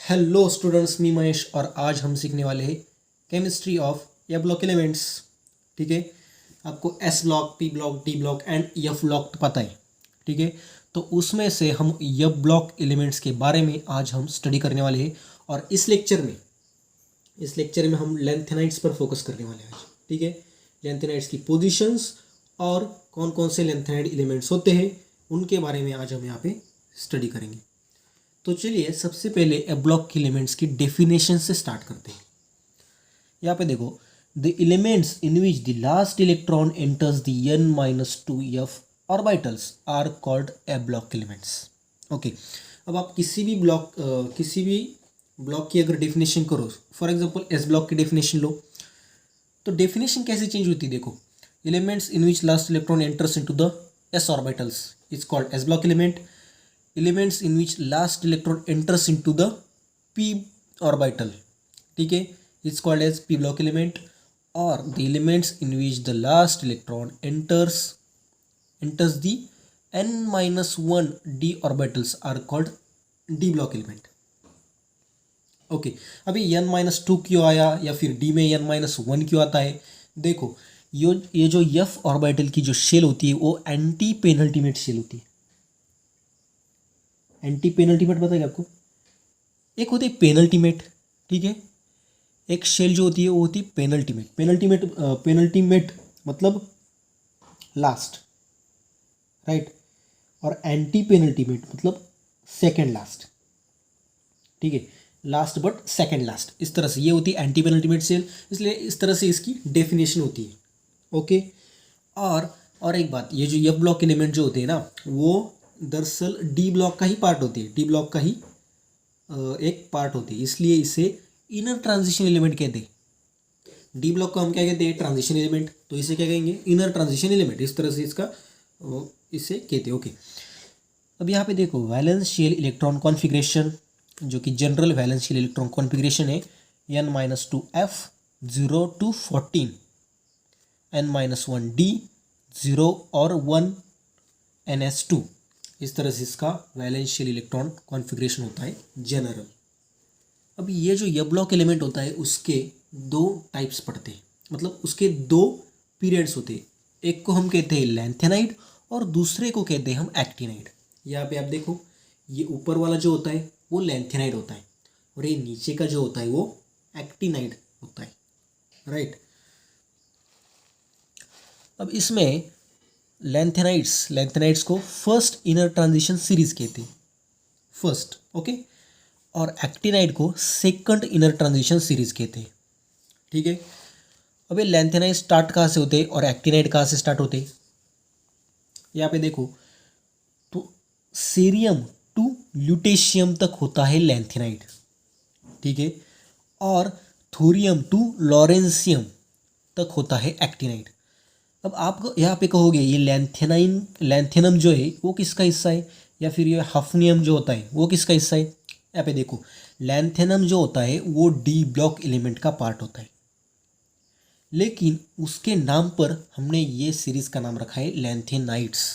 Hello students, मी महेश और आज हम सीखने वाले हैं chemistry of A block elements. ठीक है, आपको S block, P block, D block and F block तो पता है। ठीक है, तो उसमें से हम एफ ब्लॉक एलिमेंट्स के बारे में आज हम स्टडी करने वाले हैं और इस लेक्चर में हम लेंथेनाइड्स पर फोकस करने वाले हैं आज। ठीक है, लेंथेनाइड्स की पोजीशंस और कौन कौन से लेंथेनाइड एलिमेंट्स होते हैं उनके बारे में आज हम यहाँ पे स्टडी करेंगे। तो चलिए सबसे पहले ए ब्लॉक के एलिमेंट्स की डेफिनेशन से स्टार्ट करते हैं। यहाँ पे देखो, the elements in which the last electron enters the n-2 f orbitals are called A block elements. Okay, अब आप किसी भी ब्लॉक की अगर डेफिनेशन करो, फॉर एग्जांपल एस ब्लॉक की डेफिनेशन लो, तो डेफिनेशन कैसे चेंज होती है। देखो, elements in which last electron enters into the s orbitals is called S block element. Elements in which last electron enters into the p orbital, ठीक है, it's called as p block element. Or the elements in which the last electron enters the n-1 d orbitals are called d block element. Okay, अभी n-2 क्यों आया या फिर d में n-1 क्यों आता है। देखो, ये जो f ऑर्बिटल की जो शेल होती है वो एंटी पेनल्टीमेट शेल होती है। एंटी पेनल्टीमेट बताएगा आपको, एक होती है पेनल्टीमेट, ठीक है, एक शेल जो होती है वो होती है पेनल्टीमेट। पेनल्टीमेट मतलब लास्ट, राइट, और एंटी पेनल्टीमेट मतलब सेकंड लास्ट। ठीक है, लास्ट बट सेकंड लास्ट, इस तरह से ये होती है एंटी पेनल्टीमेट शेल, इसलिए इस तरह से इसकी डेफिनेशन होती है। ओके, और एक बात, ये जो एफ ब्लॉक एलिमेंट जो होते हैं ना, वो दरअसल डी ब्लॉक का ही पार्ट होती है, डी ब्लॉक का ही एक पार्ट होती है, इसलिए इसे इनर ट्रांजिशन एलिमेंट कहते हैं। डी ब्लॉक को हम क्या कहते हैं, ट्रांजिशन एलिमेंट, तो इसे क्या कहेंगे, इनर ट्रांजिशन एलिमेंट, इस तरह से इसे कहते हैं। ओके, अब यहाँ पे देखो, वैलेंस शेल इलेक्ट्रॉन कॉन्फ़िगरेशन, जो कि general valence shell electron configuration है, n-2f 0 to 14, n-1d 0 और 1 ns2, इस तरह से इसका वैलेंस शेल इलेक्ट्रॉन कॉन्फ़िगरेशन होता है जनरल। अब ये जो ये ब्लॉक एलिमेंट होता है उसके दो टाइप्स पड़ते हैं, मतलब उसके दो पीरियड्स होते हैं। एक को हम कहते हैं लेंथेनाइड और दूसरे को कहते हैं हम एक्टिनाइड। यहाँ पे आप देखो, ये ऊपर वाला जो होता है वो लेंथेनाइड होता है और ये नीचे का जो होता है वो एक्टिनाइड होता है, राइट। अब इसमें लेंथेनाइड्स को फर्स्ट इनर ट्रांजिशन सीरीज कहते हैं, फर्स्ट, ओके, और एक्टिनाइड को सेकंड इनर ट्रांजिशन सीरीज कहते हैं। ठीक है, अब ये लेंथेनाइड स्टार्ट कहाँ से होते हैं और एक्टिनाइड कहाँ से स्टार्ट होते हैं। यहाँ पे देखो, तो सीरियम टू ल्यूटेशियम तक होता है लेंथेनाइड, ठीक है, और थोरियम टू लॉरेंसियम तक होता है एक्टिनाइड। अब आप यहाँ पे कहोगे ये लेंथेनम जो है वो किसका हिस्सा है, या फिर ये हफनियम जो होता है वो किसका हिस्सा है। यहाँ पे देखो, लेंथेनम जो होता है वो डी ब्लॉक एलिमेंट का पार्ट होता है, लेकिन उसके नाम पर हमने ये सीरीज का नाम रखा है लेंथेनाइड्स,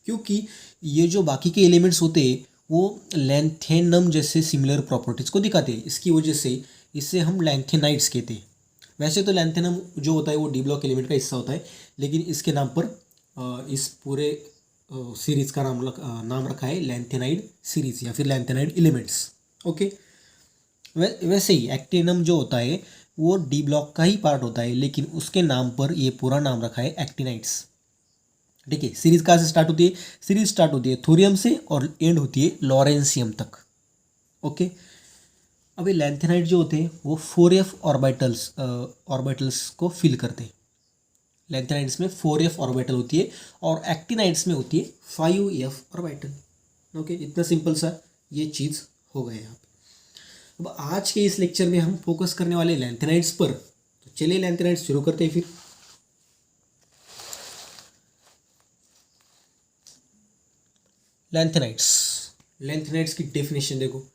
क्योंकि ये जो बाकी के एलिमेंट्स होते हैं वो लेंथेनम जैसे सिमिलर प्रॉपर्टीज़ को दिखाते हैं, इसकी वजह से इसे हम लेंथेनाइड्स कहते हैं। वैसे तो लेंथेनम जो होता है वो डी ब्लॉक एलिमेंट का हिस्सा होता है, लेकिन इसके नाम पर इस पूरे सीरीज़ का नाम रखा है लेंथेनाइड सीरीज़ या फिर लेंथेनाइड एलिमेंट्स। ओके, वैसे ही एक्टिनम जो होता है वो डी ब्लॉक का ही पार्ट होता है, लेकिन उसके नाम पर ये पूरा नाम रखा है एक्टिनाइड्स। ठीक है, सीरीज़ कहाँ से स्टार्ट होती है, सीरीज स्टार्ट होती है थोरियम से और एंड होती है लॉरेंसियम तक। ओके, अभी लेंथेनाइड जो होते हैं वो 4f ऑर्बिटल्स को फिल करते हैं। लेंथेनाइड्स में 4f ऑर्बिटल होती है और एक्टिनाइड्स में होती है 5f ऑर्बिटल। ओके, इतना सिंपल सा ये चीज़ हो गया यहाँ पे। अब आज के इस लेक्चर में हम फोकस करने वाले लेंथेनाइड्स पर, तो चलिए लेंथेनाइड्स शुरू करते हैं फिर। लेंथेनाइड्स की डेफिनेशन देखो,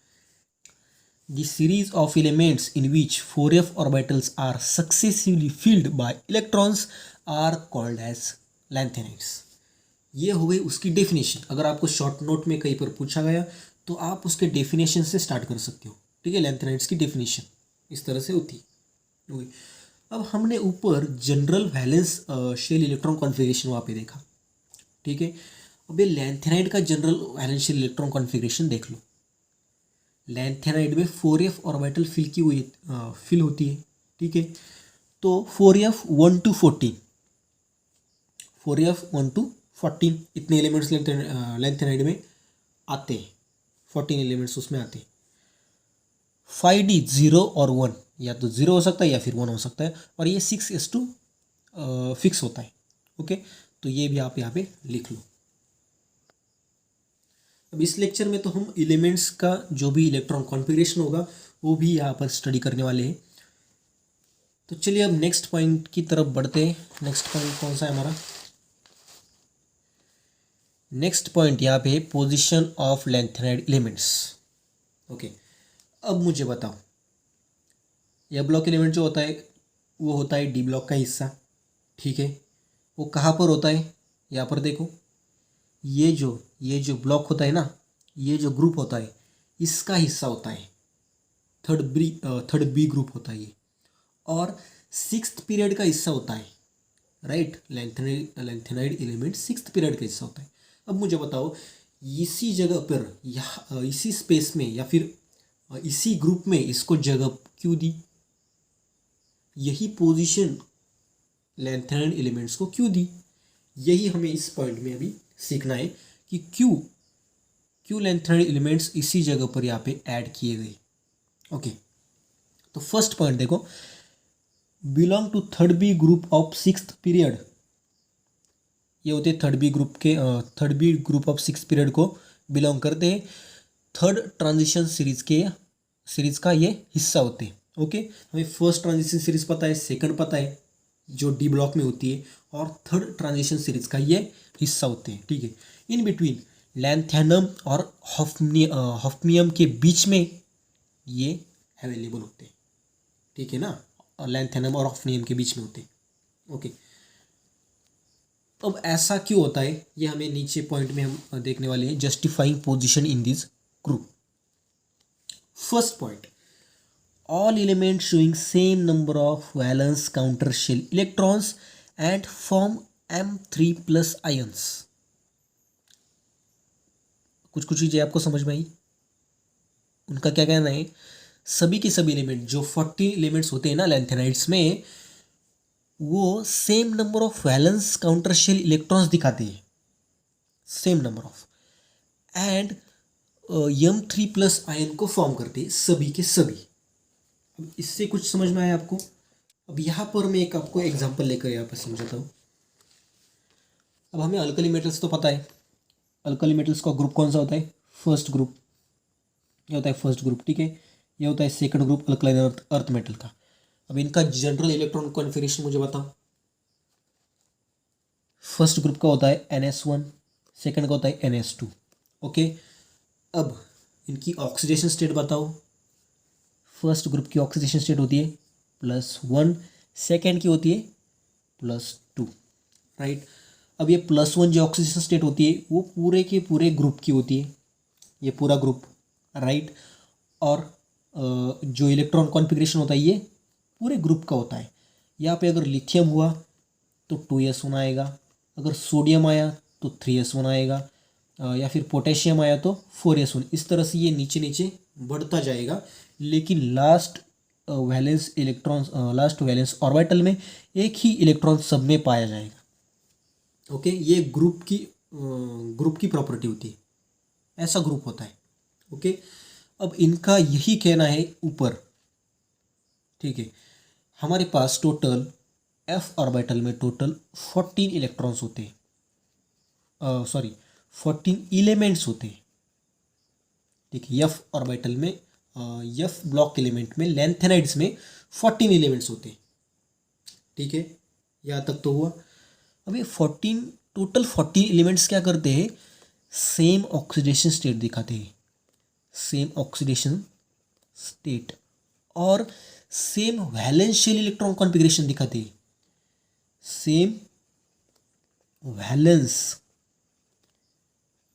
the series of elements in which 4f orbitals are successively filled by electrons are called as lanthanides. ये हो गई उसकी डेफिनेशन। अगर आपको शॉर्ट नोट में कहीं पर पूछा गया तो आप उसके डेफिनेशन से स्टार्ट कर सकते हो। ठीक है, लैंथेनाइड्स की डेफिनेशन इस तरह से होती है। अब हमने ऊपर general valence shell electron configuration वहाँ पे देखा, ठीक है। अब ये लैंथेनाइड का general valence shell electron configuration देख लो। लैंथेनाइड में 4f ऑर्बिटल फिल होती है, ठीक है। तो 4f 1 to 14, 4f 1 to 14 इतने एलिमेंट्स लैंथेनाइड में आते हैं, 14 एलिमेंट्स उसमें आते हैं। 5d 0 और 1, या तो 0 हो सकता है या फिर 1 हो सकता है, और ये 6s2 फिक्स होता है, ओके। तो ये भी आप यहाँ पे लिख लो। अब इस लेक्चर में तो हम एलिमेंट्स का जो भी इलेक्ट्रॉन कॉन्फ़िगरेशन होगा वो भी यहाँ पर स्टडी करने वाले हैं। तो चलिए अब नेक्स्ट पॉइंट की तरफ बढ़ते हैं। नेक्स्ट पॉइंट कौन सा है हमारा? नेक्स्ट पॉइंट यहाँ पे position of lanthanide elements, okay. अब मुझे बताओ, यह ब्लॉक एलिमेंट जो होता है वो होता है डी ब्लॉक का हिस्सा, ठीक है। वो कहाँ पर होता है? यहाँ पर देखो, ये जो ब्लॉक होता है ना, ये जो ग्रुप होता है इसका हिस्सा होता है, थर्ड बी ग्रुप होता है ये, और सिक्स्थ पीरियड का हिस्सा होता है, right. Lanthanide element sixth period का हिस्सा होता है। अब मुझे बताओ, इसी जगह पर या इसी स्पेस में या फिर इसी ग्रुप में इसको जगह क्यों दी? यही पोजीशन लैंथेनाइड एलिमेंट्स को क्यों दी? यही हमें इस पॉइंट में अभी सीखना है कि क्यों लैंथेनाइड एलिमेंट्स इसी जगह पर यहाँ पे ऐड किए गए, ओके। तो फर्स्ट पॉइंट देखो, belong to third B group of sixth period. ये होते हैं third B group of six period को बिलोंग करते हैं, थर्ड ट्रांजिशन सीरीज का ये हिस्सा होते हैं, ओके। हमें फर्स्ट ट्रांजिशन सीरीज पता है, सेकंड पता है जो डी ब्लॉक में होती है, और थर्ड ट्रांजिशन सीरीज का ये हिस्सा होते हैं, ठीक है। इन बिटवीन लैंथेनम और हॉफ्नियम के बीच में ये अवेलेबल होते हैं, ठीक है ना, और लैंथेनम और हॉफ्नियम के बीच में होते हैं, ओके। अब ऐसा क्यों होता है ये हमें नीचे पॉइंट में हम देखने वाले हैं, justifying position in this group. First point, all elements showing same number of valence counter shell electrons and form M3 plus ions। कुछ चीज़ें आपको समझ में आई? उनका क्या कहना है, सभी के सभी एलिमेंट जो 40 एलिमेंट्स होते हैं ना लैंथेनाइड्स में, वो same number of valence counter shell electrons दिखाते हैं, same number of, and M3 plus ion को फॉर्म करते हैं, सभी के सभी। अब इससे कुछ समझ में आया आपको? अब यहाँ पर मैं एक आपको एग्जांपल लेकर यहाँ पर समझाता हूँ। अब हमें अल्कली मेटल्स तो पता है, अल्कली मेटल्स का ग्रुप कौन सा होता है? फर्स्ट ग्रुप, ये होता है फर्स्ट ग्रुप, ठीक है। ये होता है second group alkaline earth metal का। अब इनका जनरल इलेक्ट्रॉन कॉन्फिगरेशन मुझे बताओ। फर्स्ट ग्रुप का होता है NS1, सेकंड का होता है NS2, ओके। अब इनकी ऑक्सीडेशन स्टेट बताओ। फर्स्ट ग्रुप की ऑक्सीडेशन स्टेट होती है +1, सेकेंड की होती है +2, राइट। अब ये +1 जो ऑक्सीडेशन स्टेट होती है वो पूरे के पूरे ग्रुप की होती है, ये पूरा ग्रुप, राइट। और जो इलेक्ट्रॉन कॉन्फ़िगरेशन होता है ये पूरे ग्रुप का होता है। यहाँ पे अगर लिथियम हुआ तो 2s1 आएगा, अगर सोडियम आया तो 3s1 आएगा, या फिर पोटेशियम आया तो 4s1। इस तरह से ये नीचे नीचे बढ़ता जाएगा, लेकिन लास्ट वैलेंस ऑर्बिटल में एक ही इलेक्ट्रॉन सब में पाया जाएगा, ओके। ये ग्रुप की प्रॉपर्टी होती है, ऐसा ग्रुप होता है, ओके। अब इनका यही कहना है ऊपर, ठीक है। हमारे पास टोटल f ऑर्बिटल में टोटल 14 इलेक्ट्रॉन्स होते हैं, 14 एलिमेंट्स होते हैं, ठीक है। f ऑर्बिटल में f ब्लॉक एलिमेंट में लैंथेनाइड्स में 14 एलिमेंट्स होते हैं, ठीक है। यहाँ तक तो हुआ। अब ये 14 टोटल 14 एलिमेंट्स क्या करते हैं? सेम ऑक्सीडेशन स्टेट दिखाते हैं, सेम ऑक्सीडेशन स्टेट, और same valence shell electron configuration दिखाते हैं, same valence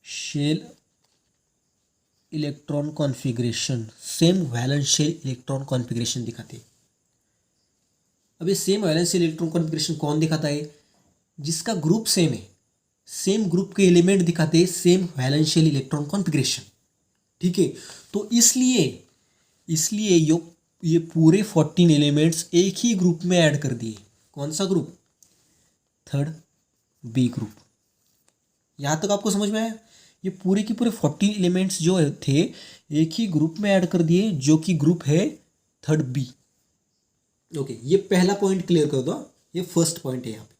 shell electron configuration same valence shell electron configuration दिखाते हैं। अब ये same valence shell electron configuration कौन दिखाता है? जिसका ग्रुप सेम है, सेम ग्रुप के एलिमेंट दिखाते हैं same valence shell electron configuration. ठीक है, तो इसलिए इसलिए ये पूरे 14 एलिमेंट्स एक ही ग्रुप में ऐड कर दिए। कौन सा ग्रुप? Third B group. यहाँ तक आपको समझ में आया? ये पूरे के पूरे 14 एलिमेंट्स जो थे एक ही ग्रुप में ऐड कर दिए, जो कि ग्रुप है थर्ड बी। ओके, ये पहला पॉइंट क्लियर कर दो। ये फर्स्ट पॉइंट है यहाँ पे,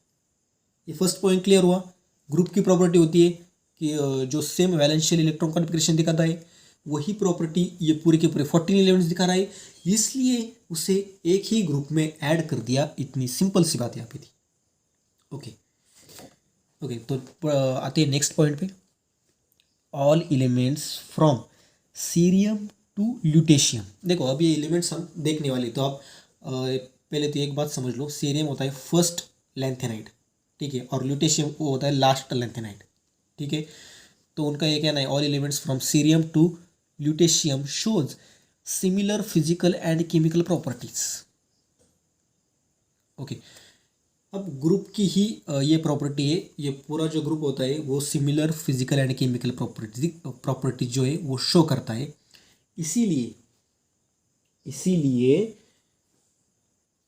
ये फर्स्ट पॉइंट क्लियर हुआ। ग्रुप की प्रॉपर्टी होती है कि जो same valence shell electron configuration दिखाता है वही प्रॉपर्टी ये पूरे के पूरे 14 एलिमेंट्स दिखा रहा है, इसलिए उसे एक ही ग्रुप में ऐड कर दिया। इतनी सिंपल सी बात यहाँ पे थी। ओके ओके, तो आते हैं नेक्स्ट पॉइंट पे। All elements from cerium to lutetium. देखो अब ये एलिमेंट्स हम देखने वाले, तो आप पहले तो एक बात समझ लो, सीरियम होता है फर्स्ट लैंथेनाइड, ठीक है, और ल्यूटेशियम वो होता है लास्ट लैंथेनाइड। ठीक है, तो उनका ये कहना है all elements from cerium to lutetium shows similar physical and chemical properties. Okay, अब ग्रुप की ही ये प्रॉपर्टी है, ये पूरा जो ग्रुप होता है वो similar physical and chemical properties जो है वो शो करता है। इसीलिए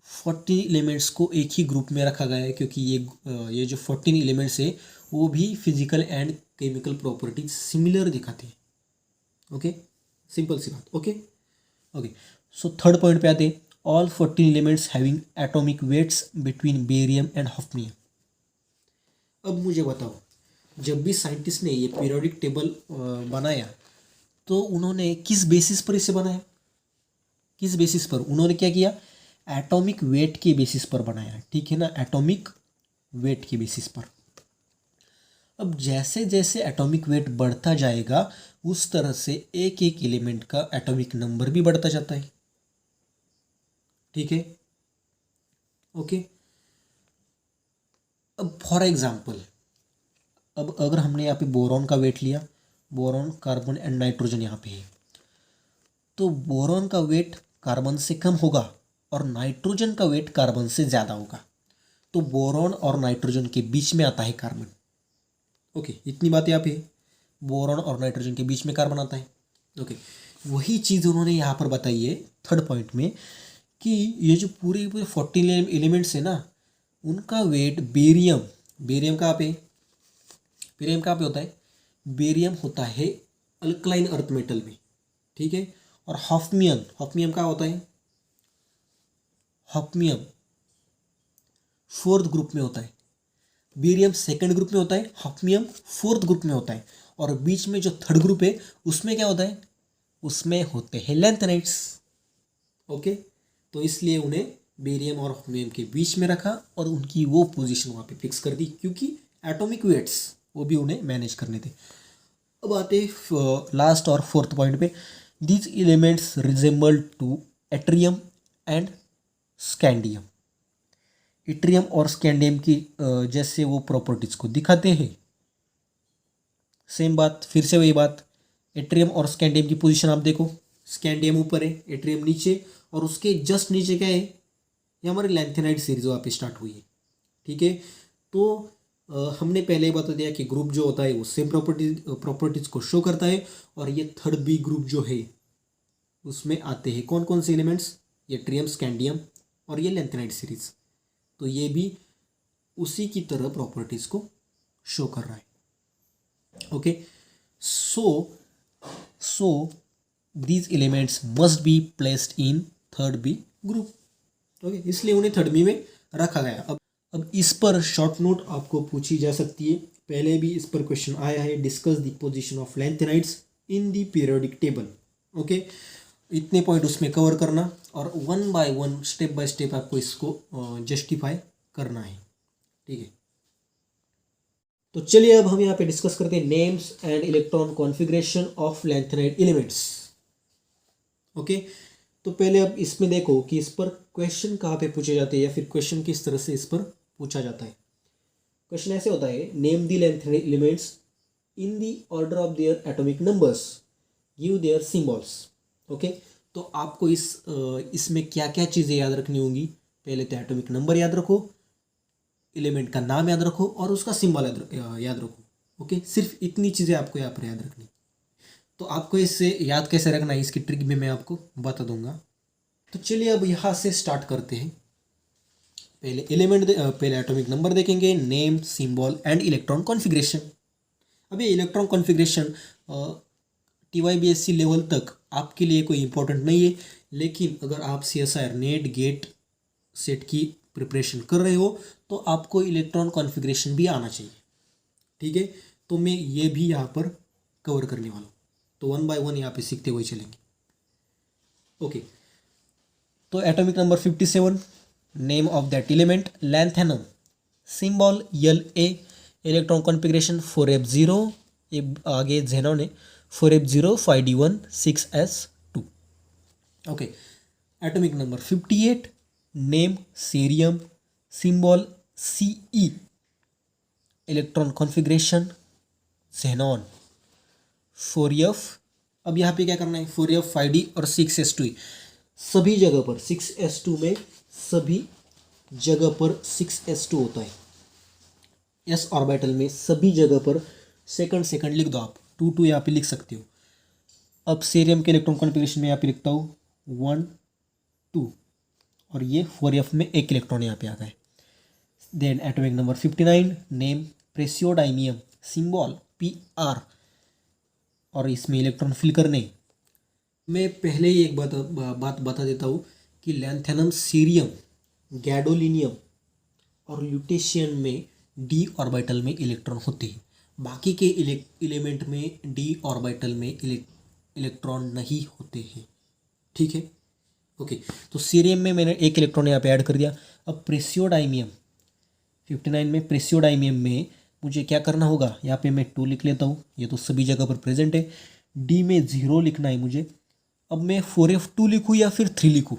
40 एलिमेंट्स को एक ही ग्रुप में रखा गया है, क्योंकि ये जो 14 एलिमेंट्स है वो भी physical and chemical properties similar दिखाते हैं। ओके, सिंपल सी बात। Okay okay, so third point पे आते हैं। All 14 elements having atomic weights between barium and hafnium. अब मुझे बताओ, जब भी साइंटिस्ट ने ये पीरियोडिक टेबल बनाया तो उन्होंने किस बेसिस पर इसे बनाया? किस बेसिस पर? उन्होंने क्या किया? एटॉमिक वेट के बेसिस पर बनाया, ठीक है ना, एटॉमिक वेट के बेसिस पर। अब जैसे जैसे एटॉमिक वेट बढ़ता जाएगा उस तरह से एक एक एलिमेंट का एटॉमिक नंबर भी बढ़ता जाता है। ठीक है, ओके। अब फॉर एग्जांपल, अब अगर हमने यहाँ पे बोरॉन का वेट लिया, बोरॉन, कार्बन एंड नाइट्रोजन यहाँ पे है, तो बोरॉन का वेट कार्बन से कम होगा और नाइट्रोजन का वेट कार्बन से ज़्यादा होगा। तो बोरॉन और नाइट्रोजन के बीच में आता है कार्बन। ओके, इतनी बात यहाँ पे है, बोरॉन और नाइट्रोजन के बीच में कार्बन आता है। ओके, वही चीज़ उन्होंने यहाँ पर बताई है थर्ड पॉइंट में, कि ये जो पूरे पूरे 14 एलिमेंट्स है ना, उनका वेट बेरियम कहाँ पे? बेरियम कहाँ पे होता है? बेरियम होता है अल्कलाइन अर्थ मेटल में, ठीक है। और हॉफनियम कहाँ होता है? हॉफनियम फोर्थ ग्रुप में होता है। बेरियम सेकंड ग्रुप में होता है, हॉफनियम फोर्थ ग्रुप में होता है, और बीच में जो थर्ड ग्रुप है उसमें क्या होता है? उसमें होते हैं लैंथेनाइड्स। ओके, तो इसलिए उन्हें बेरियम और हॉफनियम के बीच में रखा और उनकी वो पोजीशन वहाँ पे फिक्स कर दी, क्योंकि एटॉमिक वेट्स वो भी उन्हें मैनेज करने थे। अब आते लास्ट और फोर्थ पॉइंट पे। These elements resemble to yttrium and scandium. Yttrium और स्कैंडियम की जैसे वो प्रॉपर्टीज को दिखाते हैं। सेम बात, फिर से वही बात, एट्रियम और स्कैंडियम की पोजीशन आप देखो, स्कैंडियम ऊपर है, एट्रियम नीचे, और उसके जस्ट नीचे क्या है? ये हमारी लैंथेनाइड सीरीज वहाँ पे स्टार्ट हुई है। ठीक है, तो हमने पहले ही बता दिया कि ग्रुप जो होता है वो सेम प्रॉपर्टीज को शो करता है, और ये थर्ड बी ग्रुप जो है उसमें आते हैं कौन कौन से एलिमेंट्स? ये ट्रियम, स्कैंडियम और ये लैंथेनाइड सीरीज। तो ये भी उसी की तरह प्रॉपर्टीज को शो कर रहा है। Okay, so these elements must be placed in third B group. Okay, इसलिए उन्हें थर्ड बी में रखा गया। अब इस पर शॉर्ट नोट आपको पूछी जा सकती है, पहले भी इस पर क्वेश्चन आया है, discuss the position of lanthanides in the periodic table. Okay, इतने पॉइंट उसमें कवर करना और one by one step by step आपको इसको जस्टिफाई करना है। ठीक है, तो चलिए अब हम यहाँ पे डिस्कस करते हैं names and electron configuration of lanthanide elements. Okay, तो पहले अब इसमें देखो कि इस पर क्वेश्चन कहाँ पे पूछे जाते हैं या फिर क्वेश्चन किस तरह से इस पर पूछा जाता है। क्वेश्चन ऐसे होता है, name the lanthanide elements in the order of their atomic numbers give their symbols. Okay, तो आपको इसमें क्या क्या चीज़ें याद रखनी होंगी। पहले तो एटॉमिक नंबर याद रखो, एलिमेंट का नाम याद रखो और उसका सिंबल याद रखो। ओके, सिर्फ इतनी चीज़ें आपको यहाँ पर याद रखनी। तो आपको इससे याद कैसे रखना है, इसकी ट्रिक भी मैं आपको बता दूंगा। तो चलिए अब यहाँ से स्टार्ट करते हैं। पहले एटॉमिक नंबर देखेंगे, name, symbol and electron configuration. अब ये इलेक्ट्रॉन कॉन्फ़िगरेशन TYBSc लेवल तक आपके लिए कोई इंपॉर्टेंट नहीं है, लेकिन अगर आप CSIR नेट गेट सेट की प्रिपरेशन कर रहे हो तो आपको इलेक्ट्रॉन कॉन्फ़िगरेशन भी आना चाहिए। ठीक है, तो मैं ये भी यहाँ पर कवर करने वाला हूँ, तो 1 बाय 1 यहाँ पे सीखते हुए चलेंगे। ओके, तो atomic number 57, name of that element lanthanum, symbol La, electron configuration 4f0, ये आगे जेनॉन है 4f0 5d1 6s2। Okay, atomic number 58, name cerium, symbol Ce, electron configuration xenon 4f। अब यहाँ पे क्या करना है, 4f 5d और 6s2, सभी जगह पर 6s2 में सभी जगह पर 6s2 होता है। s ऑर्बिटल में सभी जगह पर सेकंड सेकंड लिख दो, आप 2 यहाँ पे लिख सकते हो। अब सीरियम के इलेक्ट्रॉन कॉन्फ़िगरेशन में यहाँ पे लिखता हूँ 1 2, और ये 4f में एक इलेक्ट्रॉन यहाँ पे आता है। Then atomic number 59, name praseodymium, symbol Pr, और इसमें इलेक्ट्रॉन फिल करने। मैं पहले ही एक बात बता देता हूँ कि लैंथेनम, सीरियम, गैडोलिनियम और ल्यूटेशियम में d ऑर्बिटल में इलेक्ट्रॉन होते हैं। बाकी के एलिमेंट में d ऑर्बिटल में इलेक्ट्रॉन नहीं होते हैं। ठीक है, ओके, तो सीरियम में मैंने एक इलेक्ट्रॉन यहाँ पे ऐड कर दिया। अब प्रेसियोडाइनियम 59 में, प्रेसियोडाइनियम में मुझे क्या करना होगा, यहाँ पे मैं 2 लिख लेता हूँ, ये तो सभी जगह पर प्रेजेंट है। d में 0 लिखना है मुझे। अब मैं 4f2 लिखूँ या फिर 3 लिखूँ।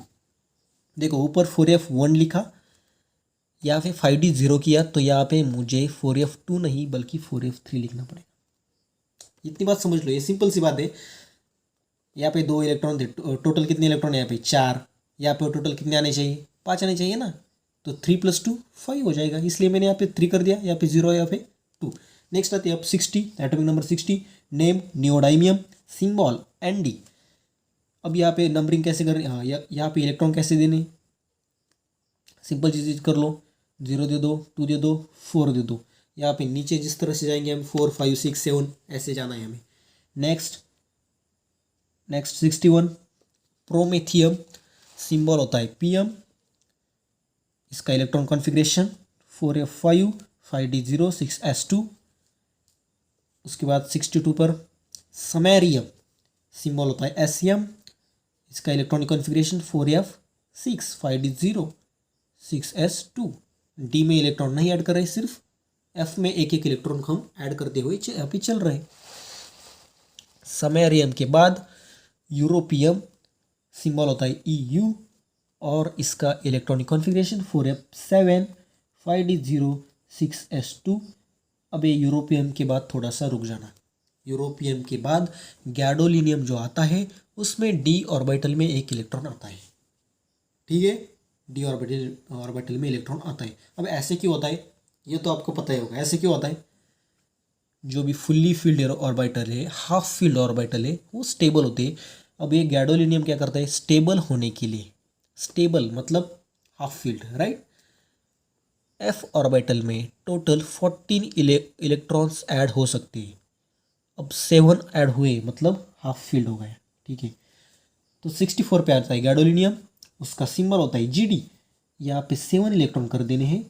देखो ऊपर 4f1 लिखा या फिर 5d 0 किया, तो यहाँ पे मुझे 4f2 नहीं बल्कि 4f3 लिखना पड़ेगा। इतनी बात समझ लो, ये सिंपल सी बात है। यहाँ पे 2 इलेक्ट्रॉन थे, टोटल कितने इलेक्ट्रॉन है यहाँ पे 4, यहाँ पे टोटल कितने आने चाहिए 5 आने चाहिए ना, तो 3 + 2 5 हो जाएगा, इसलिए मैंने यहाँ पे 3 कर दिया, यहाँ पे 0 यहाँ पे 2। नेक्स्ट आती है अब 60, atomic number 60, name neodymium, symbol Nd। अब यहाँ पे नंबरिंग कैसे कर, हाँ यहाँ पे इलेक्ट्रॉन कैसे देने, सिंपल चीज़ कर लो, 0 दे दो, 2 दे दो, 4 दे दो। यहाँ पे नीचे जिस तरह से जाएंगे हम 4 5 6 7 ऐसे जाना है हमें। नेक्स्ट 61, प्रोमेथियम, सिंबल होता है Pm, इसका electron configuration 4f5 5d0 6s2। उसके बाद 62 पर समैरियम, सिंबल होता है Sm, इसका electronic configuration 4f6 5d0 6s2। D में इलेक्ट्रॉन नहीं ऐड कर रहे, सिर्फ एफ में एक एक इलेक्ट्रॉन को हम ऐड करते हुए यहाँ पे चल रहे हैं। समैरियम के बाद यूरोपियम, सिंबल होता है EU, और इसका electronic configuration 4f7 5d0 6s2। अब ये यूरोपियम के बाद थोड़ा सा रुक जाना, यूरोपियम के बाद गैडोलिनियम जो आता है उसमें d ऑर्बिटल में एक इलेक्ट्रॉन आता है। ठीक है, d ऑर्बिटल में इलेक्ट्रॉन आता है। अब ऐसे क्यों होता है, ये तो आपको पता ही होगा ऐसे क्यों होता है। जो भी फुल्ली फील्ड ऑर्बिटल है, हाफ फील्ड ऑर्बिटल है, वो स्टेबल होते हैं। अब ये गैडोलिनियम क्या करता है, स्टेबल होने के लिए, स्टेबल मतलब half field, right. F orbital में टोटल 14 इलेक्ट्रॉन्स ऐड हो सकते हैं। अब 7 ऐड हुए मतलब हाफ फील्ड हो गया। ठीक है, तो 64 पे आता है गैडोलिनियम, उसका सिंबल होता है GD। यहाँ पे 7 इलेक्ट्रॉन कर देने हैं,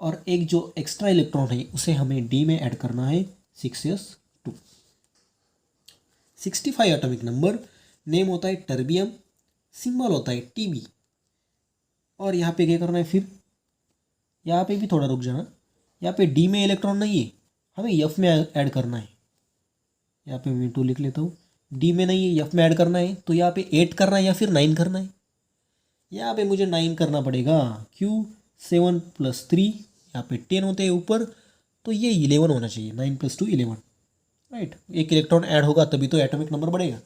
और एक जो एक्स्ट्रा इलेक्ट्रॉन है उसे हमें D में ऐड करना है 6s2। 65 एटॉमिक नंबर, नेम होता है टर्बियम, सिंबल होता है TB। और यहाँ पे क्या करना है, फिर यहाँ पे भी थोड़ा रुक जाना, यहाँ पे D में इलेक्ट्रॉन नहीं है, हमें F में ऐड करना है। यहाँ पे मैं 2 लिख लेता हूँ, D में नहीं है, F में ऐड करना है, तो यहाँ पे 8 करना है या फिर 9 करना है। यहाँ पे मुझे 9 करना पड़ेगा, क्यों, 7 + 3 यहाँ पे 10 होते हैं ऊपर, तो ये 11 होना चाहिए, 9 + 2 11, राइट। एक इलेक्ट्रॉन ऐड होगा तभी तो एटॉमिक नंबर बढ़ेगा।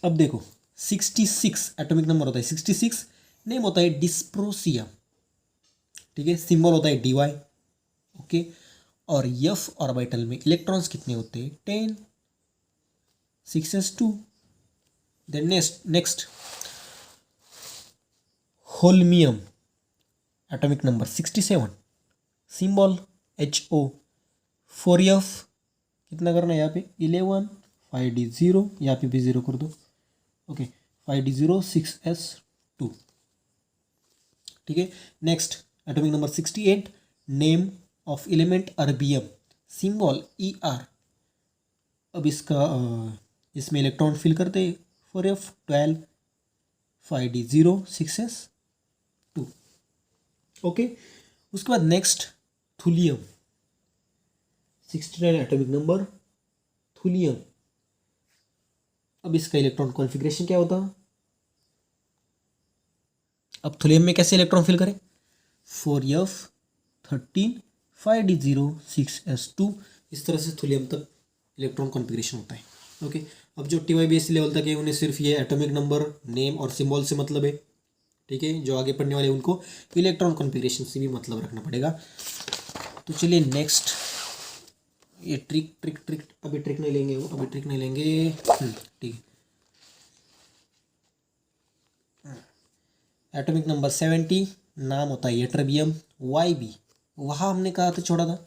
अब देखो 66 एटॉमिक नंबर होता है 66, नेम होता है डिस्प्रोसियम, ठीक है, सिंबल होता है dy, ओके। और एफ ऑर्बिटल में इलेक्ट्रॉन्स कितने होते हैं 10, 6s2। Then next holmium atomic number 67, symbol HO, 4f कितना करना है यहाँ पे 11, 5d0, यहाँ पे भी 0 कर दो, ओके, 5d0 6s2, ठीक है। Next atomic number 68, name of element erbium, symbol ER। अब इसमें इलेक्ट्रॉन फिल करते 4f 12, 5d0 6s2, ओके। उसके बाद next thulium 69 atomic number thulium. अब इसका इलेक्ट्रॉन कॉन्फ़िगरेशन क्या होता, अब थुलियम में कैसे इलेक्ट्रॉन फिल करें 4f 13, 5d0 6s2, इस तरह से थुलियम तक इलेक्ट्रॉन कॉन्फ़िगरेशन होता है, ओके। अब जो TYBSC लेवल तक है उन्हें सिर्फ ये एटॉमिक नंबर, नेम और सिंबल से मतलब है, ठीक है। जो आगे पढ़ने वाले उनको इलेक्ट्रॉन कॉन्फ़िगरेशन से भी मतलब रखना पड़ेगा। तो चलिए नेक्स्ट, ये ट्रिक अभी ट्रिक नहीं लेंगे, ठीक है। एटॉमिक नंबर 70, नाम होता है यट्रबियम, YB। वहाँ हमने कहा था छोड़ा था,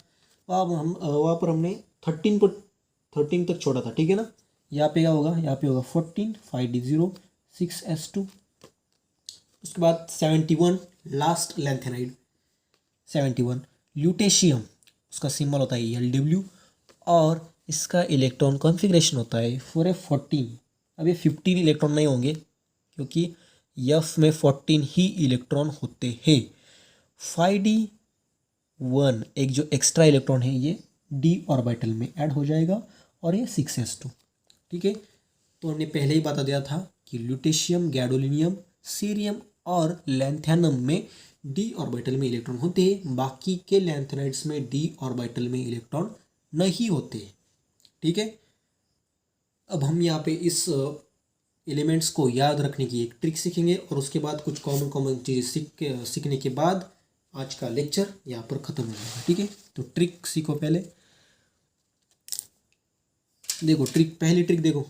वहाँ पर हमने 13 तक छोड़ा था, ठीक है ना। यहाँ पे क्या होगा, यहाँ पे होगा 14, 5d0 6s2। उसके बाद 71 लास्ट लैंथेनाइड 71 ल्यूटेशियम, उसका सिंबल होता है LW, और इसका इलेक्ट्रॉन कॉन्फ़िगरेशन होता है 4f14। अब ये 15 इलेक्ट्रॉन नहीं होंगे क्योंकि F में 14 ही इलेक्ट्रॉन होते हैं। 5d1 एक जो एक्स्ट्रा इलेक्ट्रॉन है ये d ऑर्बिटल में ऐड हो जाएगा और ये 6s2, ठीक है। तो हमने पहले ही बता दिया था कि ल्यूटेशियम, गैडोलिनियम, सीरियम और लैंथेनम में d ऑर्बिटल में इलेक्ट्रॉन होते हैं, बाकी के लैंथेनाइड्स में d ऑर्बिटल में इलेक्ट्रॉन नहीं होते, ठीक है। अब हम यहाँ पे इस एलिमेंट्स को याद रखने की एक ट्रिक सीखेंगे और उसके बाद कुछ कॉमन चीज़ें सीखने के बाद आज का लेक्चर यहाँ पर ख़त्म हो जाएगा, ठीक है। तो ट्रिक सीखो पहले, देखो पहली ट्रिक देखो,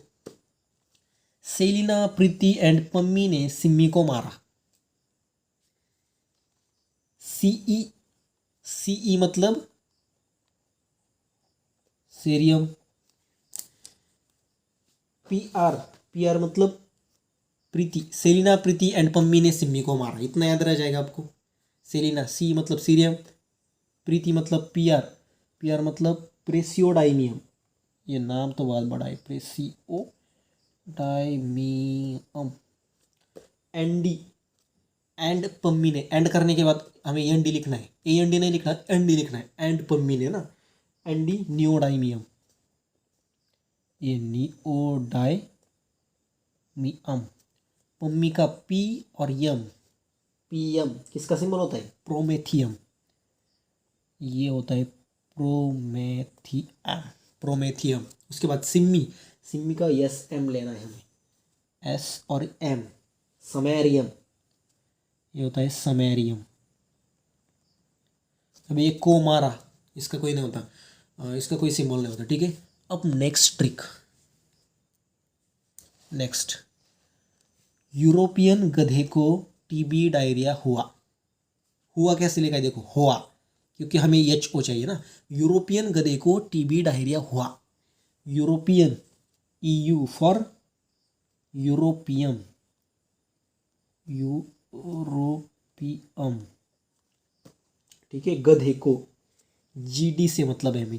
सेलिना, प्रीति एंड पम्मी ने सिम्मी को मारा। CE मतलब सीरियम, PR मतलब प्रीति, सेलिना, प्रीति एंड पम्मी ने सिम्मी को मारा, इतना याद रह जाएगा आपको। सेलिना C मतलब सीरियम, प्रीति मतलब PR मतलब प्रेसियोडाइनियम, ये नाम तो बहुत बड़ा है, प्रेसियोडाइमियम। एंड पम्मी ने, एंड करने के बाद हमें END लिखना है, AND नहीं लिखना, ND लिखना है, एंड पम्मी ने ना, ND नियोडाइमियम, ये नियोडाइमियम। पम्मी का P और यम, PM किसका सिंबल होता है प्रोमेथियम, ये होता है प्रोमेथियम। उसके बाद सिम्मी का SM लेना है हमें, S और M, समेरियम, ये होता है समेरियम। अब ये को मारा, इसका कोई नहीं होता, इसका कोई सिंबल नहीं होता, ठीक है। अब नेक्स्ट ट्रिक, यूरोपियन गधे को TB डायरिया हुआ कैसे लिखा है देखो, हुआ, क्योंकि हमें HO चाहिए ना। यूरोपियन गधे को TB डायरिया हुआ, यूरोपियन EU फॉर यूरोपियम, ठीक है। गधे को GD से मतलब है हमें,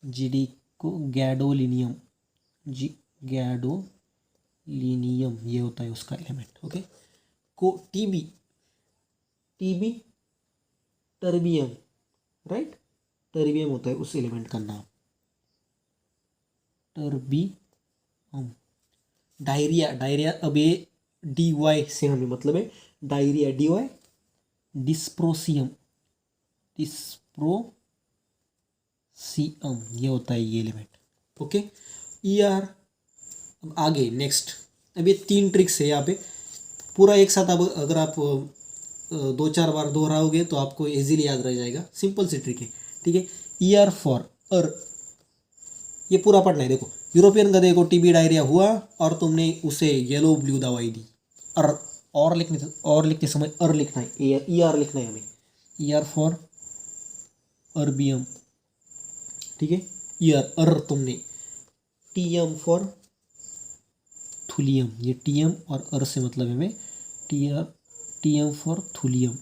GD को गैडोलिनियम, गैडोलिनियम ये होता है उसका एलिमेंट, ओके। को TB टर्बियम, राइट, टर्बियम होता है उस एलिमेंट का नाम, टर्बियम। डायरिया अब ये DY से हमें मतलब है, डायरिया DY, डिस्प्रोसियम ये होता है ये एलिमेंट, ओके। ER अब आगे नेक्स्ट, अब ये 3 ट्रिक्स है यहाँ पे, पूरा एक साथ। अब अगर आप 2-4 बार दोहराओगे तो आपको इजीली याद रह जाएगा। सिंपल सी ट्रिक है, ठीक है। ईयर फॉर अर, ये पूरा पढ़ना है। देखो, यूरोपियन गधे को टीबी डायरिया हुआ और तुमने उसे येलो ब्लू दवाई दी। और लिखते समय अर लिखना है, ई आर लिखना है हमें। ईयर फॉर अर्बियम, ठीक है। ईयर अर तुमने, टीएम फॉर थुलियम, ये टीएम और अर से मतलब हमें टीएम फॉर थुलियम,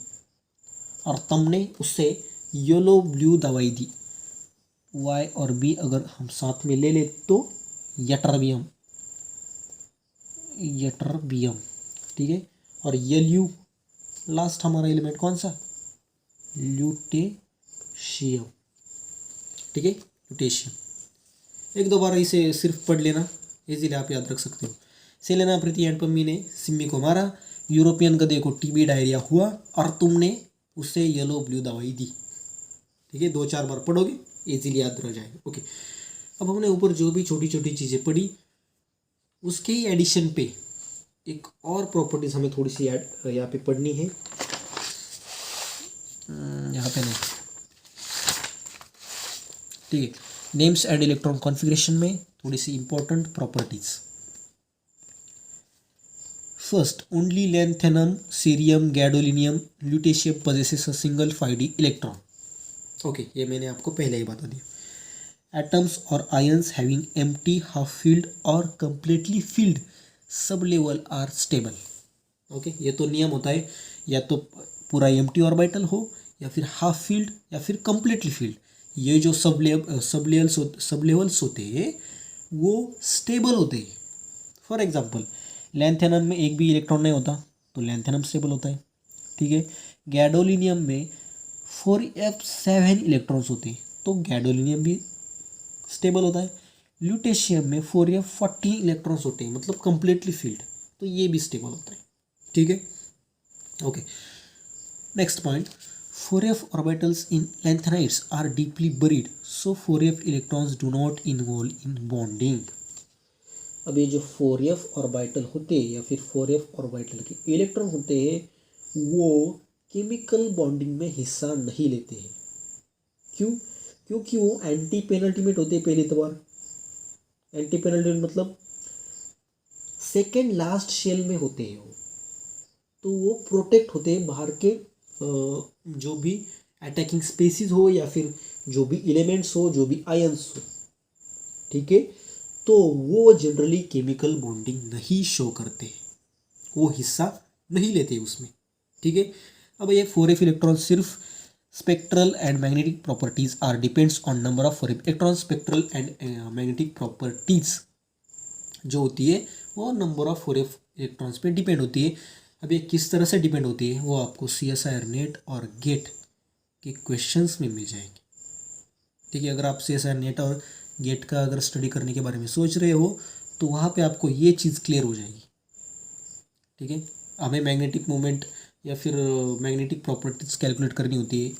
और तुमने उससे येलो ब्लू दवाई दी। वाई और बी अगर हम साथ में ले ले तो यटरबियम, ठीक है। और यू लास्ट हमारा एलिमेंट कौन सा, ल्यूटेशियम, ठीक है। ल्यूटेशियम एक दो बार इसे सिर्फ पढ़ लेना, इजीली आप याद रख सकते हो। सेलेना प्रीति एंड पम्मी ने सिम्मी को मारा, यूरोपियन गधे को टीबी डायरिया हुआ और तुमने उसे येलो ब्लू दवाई दी, ठीक है। 2-4 बार पढ़ोगे इजीली याद रह जाएगा। ओके, अब हमने ऊपर जो भी छोटी छोटी चीज़ें पढ़ी उसके ही एडिशन पे एक और प्रॉपर्टीज हमें थोड़ी सी यहाँ पे पढ़नी है। यहाँ पे नहीं, ठीक है। नेम्स एंड इलेक्ट्रॉन कॉन्फ़िगरेशन में थोड़ी सी important properties. First, only lanthanum, cerium, gadolinium, lutetium possesses a single 5d electron. Okay, ये मैंने आपको पहले ही बता दिया। एटम्स और ions having empty, half filled और completely filled sub level are stable. Okay, ये तो नियम होता है, या तो पूरा एम्प्टी ऑर्बिटल हो, या फिर हाफ फील्ड, या फिर कंप्लीटली फील्ड। ये जो सब लेवल्स होते हैं वो स्टेबल होते हैं। फॉर एग्जांपल, लैंथेनम में एक भी इलेक्ट्रॉन नहीं होता तो लैंथेनम स्टेबल होता है, ठीक है। गैडोलिनियम में 4f7 इलेक्ट्रॉन्स होते हैं तो गैडोलिनियम भी स्टेबल होता है। ल्यूटेशियम में 4f14 इलेक्ट्रॉन्स होते हैं, मतलब कंप्लीटली फील्ड, तो ये भी स्टेबल होता है, ठीक है। Okay, next point, 4f orbitals in lanthanides are deeply buried, so 4f electrons do not involve in bonding. अब ये जो 4f ऑर्बिटल होते हैं या फिर 4f ऑर्बिटल के इलेक्ट्रॉन होते हैं वो केमिकल बॉन्डिंग में हिस्सा नहीं लेते हैं। क्यों? क्योंकि वो एंटी पेनल्टीमेट होते हैं। पहली तो बार एंटी पेनल्टीमेट मतलब सेकेंड लास्ट शेल में होते हैं वो, तो वो प्रोटेक्ट होते हैं बाहर के जो भी अटैकिंग स्पेसीज हो या फिर जो भी एलिमेंट्स हो, जो भी आयंस हो, ठीक है। तो वो जनरली केमिकल बॉन्डिंग नहीं शो करते, वो हिस्सा नहीं लेते उसमें, ठीक है। अब ये 4f इलेक्ट्रॉन सिर्फ spectral and magnetic properties are depends on number of 4f electron. Spectral and magnetic properties जो होती है वो नंबर ऑफ 4f इलेक्ट्रॉन्स पे डिपेंड होती है। अब ये किस तरह से डिपेंड होती है वो आपको CSIR नेट और गेट के क्वेश्चंस में मिल जाएंगे, ठीक है। अगर आप CSIR नेट और गेट का अगर स्टडी करने के बारे में सोच रहे हो तो वहाँ पे आपको ये चीज़ क्लियर हो जाएगी, ठीक है। हमें मैग्नेटिक मोमेंट या फिर मैग्नेटिक प्रॉपर्टीज कैलकुलेट करनी होती है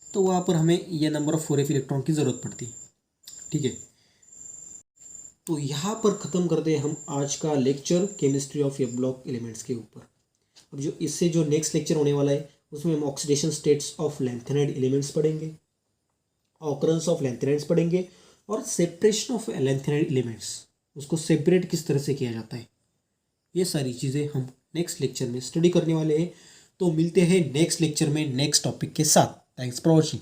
तो वहाँ पर हमें ये नंबर ऑफ 4f इलेक्ट्रॉन की ज़रूरत पड़ती है, ठीक है। तो यहाँ पर ख़त्म करते हैं हम आज का lecture chemistry of A block elements के ऊपर। अब जो इससे जो नेक्स्ट लेक्चर होने वाला है उसमें हम oxidation states of lanthanide elements पढ़ेंगे, ऑकरेंस ऑफ लैंथेनाइड्स पढ़ेंगे, और सेपरेशन ऑफ लैंथेनाइड एलिमेंट्स, उसको सेपरेट किस तरह से किया जाता है, ये सारी चीज़ें हम नेक्स्ट लेक्चर में स्टडी करने वाले हैं। तो मिलते हैं नेक्स्ट लेक्चर में नेक्स्ट टॉपिक के साथ। Thanks for watching.